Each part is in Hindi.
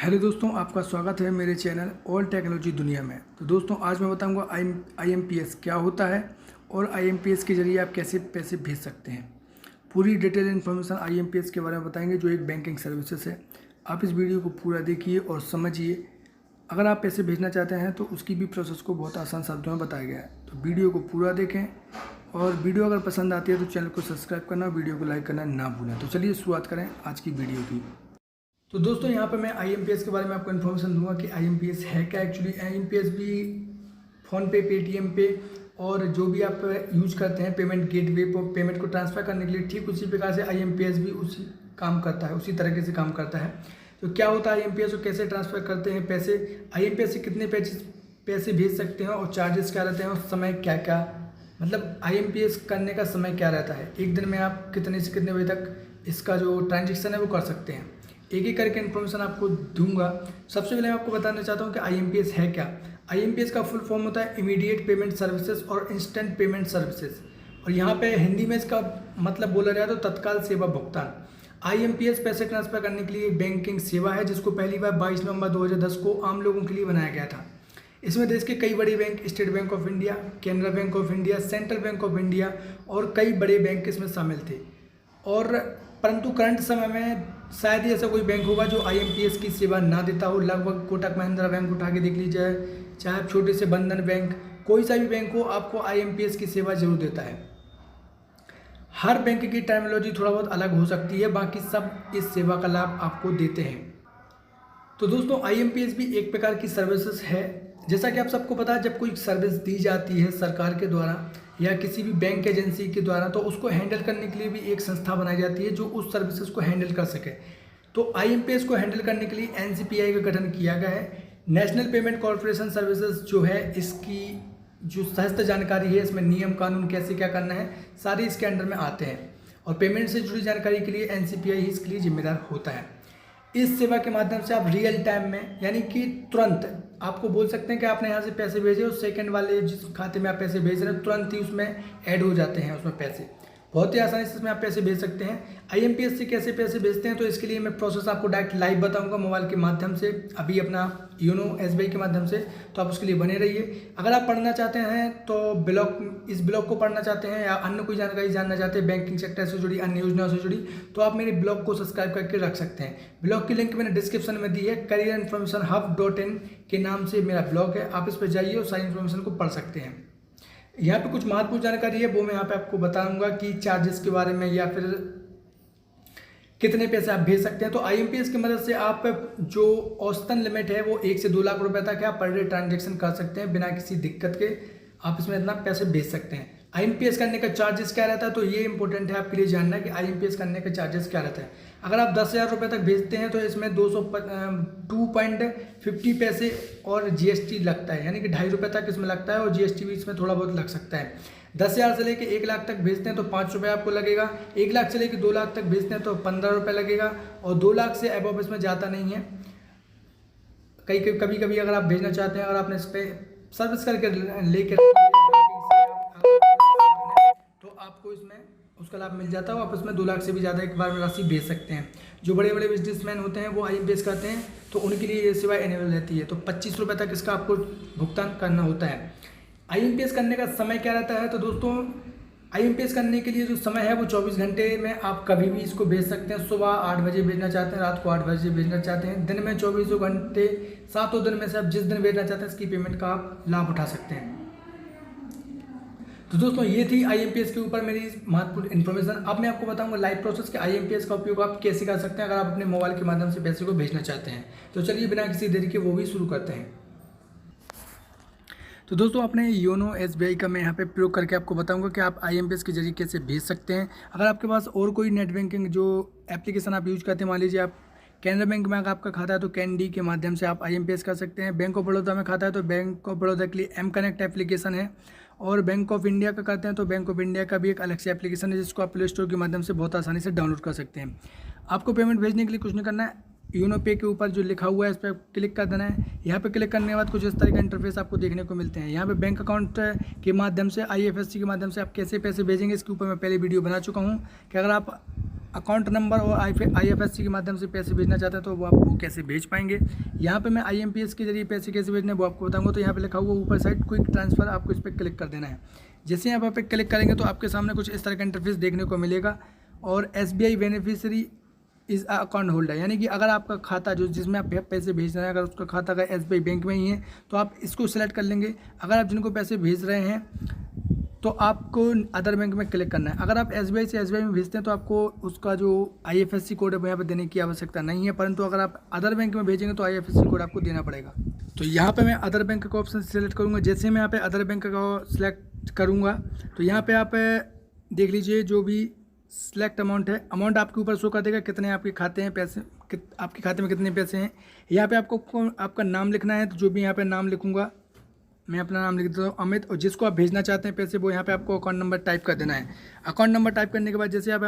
हेलो दोस्तों, आपका स्वागत है मेरे चैनल ऑल टेक्नोलॉजी दुनिया में। तो दोस्तों आज मैं बताऊंगा IMPS क्या होता है और IMPS के ज़रिए आप कैसे पैसे भेज सकते हैं। पूरी डिटेल इन्फॉर्मेशन IMPS के बारे में बताएंगे, जो एक बैंकिंग सर्विसेज है। आप इस वीडियो को पूरा देखिए और समझिए। अगर आप पैसे भेजना चाहते हैं तो उसकी भी प्रोसेस को बहुत आसान शब्दों में बताया गया है। तो वीडियो को पूरा देखें और वीडियो अगर पसंद आती है तो चैनल को सब्सक्राइब करना, वीडियो को लाइक करना ना भूलें। तो चलिए शुरुआत करें आज की वीडियो की। तो दोस्तों यहाँ पे मैं IMPS के बारे में आपको इन्फॉर्मेशन दूंगा कि IMPS है क्या। एक्चुअली IMPS भी फ़ोनपे, पेटीएम पे और जो भी आप यूज करते हैं पेमेंट गेटवे पर पेमेंट को ट्रांसफ़र करने के लिए, ठीक उसी प्रकार से IMPS भी उसी काम करता है, उसी तरीके से काम करता है। तो क्या होता है IMPS और कैसे ट्रांसफ़र करते हैं पैसे, IMPS से कितने पैसे भेज सकते हैं और चार्जेस क्या रहते हैं और समय क्या क्या, मतलब IMPS करने का समय क्या रहता है। एक दिन में आप कितने से कितने बजे तक इसका जो ट्रांजेक्शन है वो कर सकते हैं। एक एक करके इन्फॉर्मेशन आपको दूंगा। सबसे पहले मैं आपको बताना चाहता हूँ कि IMPS है क्या। IMPS का फुल फॉर्म होता है इमीडिएट पेमेंट सर्विसेज और इंस्टेंट पेमेंट सर्विसेज, और यहाँ पे हिंदी में इसका मतलब बोला जाए तो तत्काल सेवा भुगतान। IMPS पैसे ट्रांसफर करने के लिए एक बैंकिंग सेवा है जिसको पहली बार 22 नवंबर 2010 को आम लोगों के लिए बनाया गया था। इसमें देश के कई बड़े bank, state bank of India, Canara bank of India, central bank of India और कई बड़े बैंक इसमें शामिल थे। और परंतु करंट समय में शायद ही ऐसा कोई बैंक होगा जो IMPS की सेवा ना देता हो। लगभग कोटक महिंद्रा बैंक उठा के देख लीजिए, चाहे आप छोटे से बंधन बैंक, कोई सा भी बैंक हो, आपको IMPS की सेवा जरूर देता है। हर बैंक की टर्मिनोलॉजी थोड़ा बहुत अलग हो सकती है, बाकी सब इस सेवा का लाभ आपको देते हैं। तो दोस्तों IMPS भी एक प्रकार की सर्विसेज है। जैसा कि आप सबको पता है, जब कोई सर्विस दी जाती है सरकार के द्वारा या किसी भी बैंक एजेंसी के द्वारा, तो उसको हैंडल करने के लिए भी एक संस्था बनाई जाती है जो उस सर्विसेज को हैंडल कर सके। तो IMPS को हैंडल करने के लिए NCPI का गठन किया गया है। नेशनल पेमेंट कॉर्पोरेशन सर्विसेज जो है, इसकी जो सहस्त्र जानकारी है, इसमें नियम कानून कैसे क्या करना है, सारे इसके अंडर में आते हैं। और पेमेंट से जुड़ी जानकारी के लिए NCPI ही इसके लिए जिम्मेदार होता है। इस सेवा के माध्यम से आप रियल टाइम में, यानी कि तुरंत आपको बोल सकते हैं कि आपने यहाँ से पैसे भेजे और सेकंड वाले जिस खाते में आप पैसे भेज रहे हैं तुरंत ही उसमें ऐड हो जाते हैं उसमें पैसे। बहुत ही आसानी से इसमें आप पैसे भेज सकते हैं। IMPS से कैसे पैसे भेजते हैं, तो इसके लिए मैं प्रोसेस आपको डायरेक्ट लाइव बताऊंगा मोबाइल के माध्यम से, अभी अपना योनो SBI के माध्यम से। तो आप उसके लिए बने रहिए। अगर आप पढ़ना चाहते हैं तो इस ब्लॉग को पढ़ना चाहते हैं या अन्य कोई जानकारी जानना चाहते हैं बैंकिंग सेक्टर से जुड़ी, अन्य योजनाओं से जुड़ी, तो आप मेरे ब्लॉग को सब्सक्राइब करके रख सकते हैं। ब्लॉग की लिंक मैंने डिस्क्रिप्शन में दी है। करियर इन्फॉर्मेशन hub.in के नाम से मेरा ब्लॉग है, आप इस पर जाइए और सारी इन्फॉर्मेशन को पढ़ सकते हैं। यहाँ पे कुछ महत्वपूर्ण जानकारी है, वो मैं यहाँ पे आपको बताऊंगा कि चार्जेस के बारे में या फिर कितने पैसे आप भेज सकते हैं। तो IMPS की मदद से आप जो औसतन लिमिट है वो 1 से 2 लाख रुपए तक है, आप पर डे ट्रांजेक्शन कर सकते हैं बिना किसी दिक्कत के। आप इसमें इतना पैसे भेज सकते हैं। IMPS करने का चार्जेस क्या रहता है, तो ये इंपॉर्टेंट है आपके लिए जानना कि IMPS करने का चार्जेस क्या रहता है। अगर आप 10,000 रुपये तक भेजते हैं तो इसमें 2.50 पैसे और GST लगता है, यानी कि 2.5 रुपये तक इसमें लगता है और GST भी इसमें थोड़ा बहुत लग सकता है। 10,000 से लेकर 1 लाख तक भेजते हैं तो 5 रुपये आपको लगेगा। 1 लाख से लेकर 2 लाख तक भेजते हैं तो 15 रुपये लगेगा, और 2 लाख से अबव इसमें जाता नहीं है। कभी कभी अगर आप भेजना चाहते हैं, अगर आपने इस पर सर्विस करके लेकर तो आपको इसमें उसका लाभ मिल जाता है। आप इसमें 2 लाख से भी ज़्यादा एक बार में राशि भेज सकते हैं। जो बड़े बड़े बिजनेसमैन होते हैं वो IMPS करते हैं, तो उनके लिए ये सेवा एनेबल रहती है। तो 25 रुपये तक इसका आपको भुगतान करना होता है। IMPS करने का समय क्या रहता है, तो दोस्तों IMPS करने के लिए जो समय है वो 24 घंटे में आप कभी भी इसको भेज सकते हैं। सुबह 8 बजे भेजना चाहते हैं, रात को 8 बजे भेजना चाहते हैं, दिन में 24 घंटे 7 दिन में से आप जिस दिन भेजना चाहते हैं इसकी पेमेंट का आप लाभ उठा सकते हैं। तो दोस्तों ये थी IMPS के ऊपर मेरी महत्वपूर्ण इन्फॉर्मेशन। अब मैं आपको बताऊंगा लाइव प्रोसेस के IMPS का उपयोग आप कैसे कर सकते हैं अगर आप अपने मोबाइल के माध्यम से पैसे को भेजना चाहते हैं। तो चलिए बिना किसी देरी के वो भी शुरू करते हैं। तो दोस्तों अपने योनो SBI का मैं यहाँ पे प्रयोग करके आपको बताऊंगा कि आप IMPS के जरिए कैसे भेज सकते हैं। अगर आपके पास और कोई नेट बैंकिंग जो एप्लीकेशन आप यूज करते हैं, मान लीजिए आप कैनरा बैंक में अगर आपका खाता है तो कैनडी के माध्यम से आप IMPS कर सकते हैं। बैंक ऑफ बड़ौदा में खाता है तो बैंक ऑफ बड़ौदा के लिए M-Connect एप्लीकेशन है, और बैंक ऑफ इंडिया का करते हैं तो बैंक ऑफ इंडिया का भी एक अलग से एप्लीकेशन है जिसको आप प्ले स्टोर के माध्यम से बहुत आसानी से डाउनलोड कर सकते हैं। आपको पेमेंट भेजने के लिए कुछ नहीं करना है, योनो पे के ऊपर जो लिखा हुआ है इस पर क्लिक कर देना है। यहाँ पे क्लिक करने के बाद कुछ इस तरह का इंटरफेस आपको देखने को मिलते हैं। यहाँ पे बैंक अकाउंट के माध्यम से IFSC के माध्यम से आप कैसे पैसे भेजेंगे इसके ऊपर मैं पहले वीडियो बना चुका हूँ कि अगर आप अकाउंट नंबर और IFSC के माध्यम से पैसे भेजना चाहते हैं तो वो आप वो कैसे भेज पाएंगे। यहाँ पे मैं IMPS के जरिए पैसे कैसे भेजने वो आपको बताऊंगा। तो यहाँ पे लिखा हुआ ऊपर साइड क्विक ट्रांसफ़र, आपको इस पर क्लिक कर देना है। जैसे यहाँ पे क्लिक करेंगे तो आपके सामने कुछ इस तरह का इंटरफेस देखने को मिलेगा। और SBI beneficiary is account holder, यानी कि अगर आपका खाता जो जिसमें आप पैसे भेज रहे हैं, अगर उसका खाता अगर SBI बैंक में ही है तो आप इसको सिलेक्ट कर लेंगे। अगर आप जिनको पैसे भेज रहे हैं तो आपको अदर बैंक में क्लिक करना है। अगर आप SBI से SBI में भेजते हैं तो आपको उसका जो IFSC कोड है वो यहाँ पर देने की आवश्यकता नहीं है, परंतु अगर आप अदर बैंक में भेजेंगे तो IFSC कोड आपको देना पड़ेगा। तो यहाँ पे मैं अदर बैंक का ऑप्शन सेलेक्ट करूँगा। जैसे मैं यहाँ पे अदर बैंक का सिलेक्ट करूँगा तो यहाँ पे आप देख लीजिए जो भी सिलेक्ट अमाउंट है, अमाउंट आपके ऊपर शो कर देगा कितने आपके खाते हैं पैसे, आपके खाते में कितने पैसे हैं। यहाँ पे आपको आपका नाम लिखना है, तो जो भी यहाँ पे नाम लिखूँगा, मैं अपना नाम लिख देता हूँ अमित। और जिसको आप भेजना चाहते हैं पैसे वो यहाँ पे आपको अकाउंट नंबर टाइप कर देना है। अकाउंट नंबर टाइप करने के बाद जैसे आप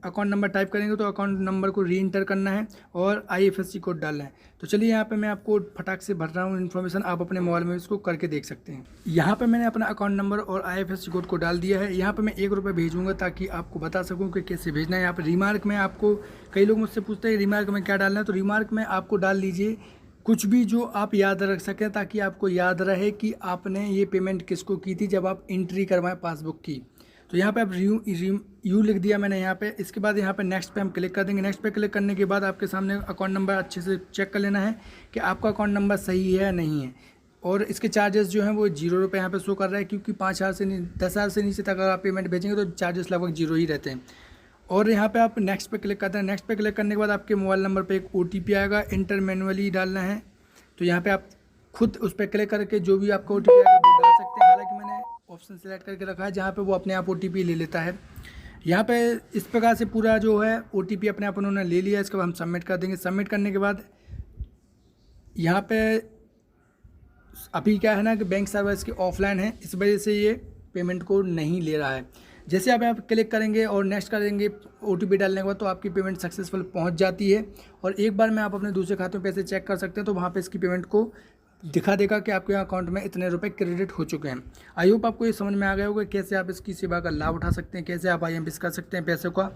अकाउंट नंबर टाइप करेंगे तो अकाउंट नंबर को री इंटर करना है और IFSC कोड डालना है। तो चलिए यहाँ पे मैं आपको फटाक से भर रहा हूँ इन्फॉर्मेशन, आप अपने मोबाइल में इसको करके देख सकते हैं। यहाँ पे मैंने अपना अकाउंट नंबर और IFSC कोड को डाल दिया है। यहाँ पे मैं 1 रुपये भेजूँगा ताकि आपको बता सकूँ कि कैसे भेजना है। यहाँ पर रिमार्क में आपको, कई लोग मुझसे पूछते हैं रिमार्क में क्या डालना है, तो रिमार्क में आपको डाल लीजिए कुछ भी जो आप याद रख सकें, ताकि आपको याद रहे कि आपने ये पेमेंट किसको की थी जब आप एंट्री करवाएं पासबुक की। तो यहाँ पे आप यू लिख दिया मैंने यहाँ पे। इसके बाद यहाँ पे नेक्स्ट पे हम क्लिक कर देंगे। नेक्स्ट पे क्लिक करने के बाद आपके सामने अकाउंट नंबर अच्छे से चेक कर लेना है कि आपका अकाउंट नंबर सही है या नहीं है। और इसके चार्जेस जो हैं वो 0 रुपये यहाँ पर शो कर रहा है, क्योंकि 5,000 से 10,000 से नीचे तक अगर आप पेमेंट भेजेंगे तो चार्जेस लगभग 0 ही रहते हैं। और यहाँ पे आप नेक्स्ट पे क्लिक करते हैं। नेक्स्ट पे क्लिक करने के बाद आपके मोबाइल नंबर पे एक OTP आएगा, इंटर मैनुअली डालना है। तो यहाँ पे आप खुद उस पर क्लिक करके जो भी आपको OTP आएगा वो डाल सकते हैं। हालांकि मैंने ऑप्शन सेलेक्ट करके रखा है जहाँ पे वो अपने आप OTP ले लेता है। यहाँ पे इस प्रकार से पूरा जो है OTP अपने आप उन्होंने ले लिया। इसके बाद हम सबमिट कर देंगे। सबमिट करने के बाद यहाँ पे अभी क्या है ना कि बैंक सर्वर इसकी ऑफलाइन है, इस वजह से ये पेमेंट को नहीं ले रहा है। जैसे आप क्लिक करेंगे और नेक्स्ट करेंगे OTP डालने के बाद तो आपकी पेमेंट सक्सेसफुल पहुंच जाती है। और एक बार में आप अपने दूसरे खाते में पैसे चेक कर सकते हैं, तो वहाँ पे इसकी पेमेंट को दिखा देगा कि आपके अकाउंट में इतने रुपए क्रेडिट हो चुके हैं। आई होप आपको ये समझ में आ गया होगा कैसे आप इसकी सेवा का लाभ उठा सकते हैं, कैसे आप IMPS कर सकते हैं पैसों का।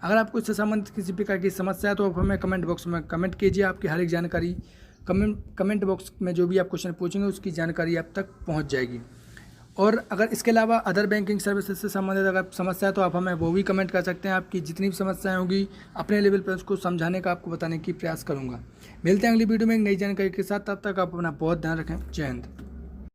अगर आपको इससे संबंधित किसी प्रकार की समस्या है तो आप हमें कमेंट बॉक्स में कमेंट कीजिए। आपकी हर एक जानकारी कमेंट बॉक्स में जो भी आप क्वेश्चन पूछेंगे उसकी जानकारी आप तक पहुँच जाएगी। और अगर इसके अलावा अदर बैंकिंग सर्विसेज से संबंधित अगर समस्या है तो आप हमें वो भी कमेंट कर सकते हैं। आपकी जितनी भी समस्याएं होगी अपने लेवल पर उसको समझाने का, आपको बताने की प्रयास करूंगा। मिलते हैं अगली वीडियो में एक नई जानकारी के साथ, तब तक आप अपना बहुत ध्यान रखें। जय हिंद।